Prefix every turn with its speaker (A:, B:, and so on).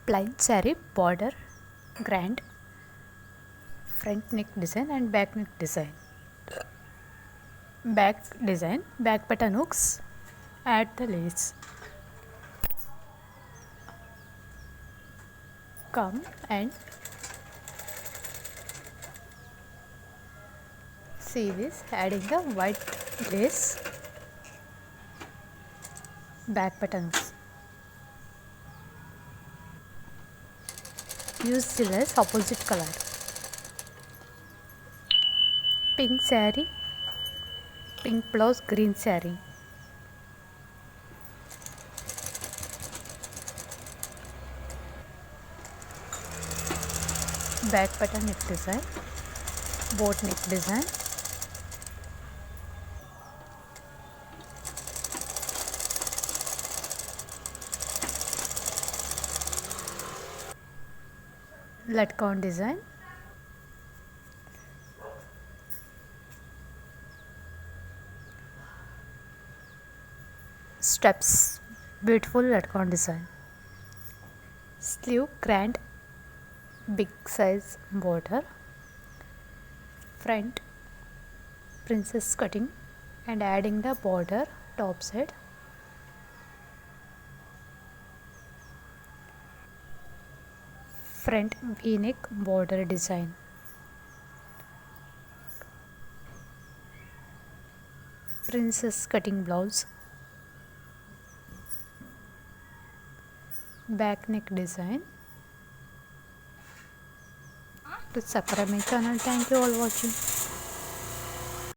A: plain saree border, grand front neck design and back neck design. Back design, back button hooks, add the lace. Come and see this, adding the white lace, back buttons. Use the lace opposite color. Pink saree, pink blouse, green saree. Back button neck design, boat neck design. Latcon design. Steps, beautiful latcon design. Sleeve, grand big size border. Front princess cutting and adding the border top side. Front v-neck border design. Princess cutting blouse. Back neck design. Please subscribe my channel. Thank you all watching.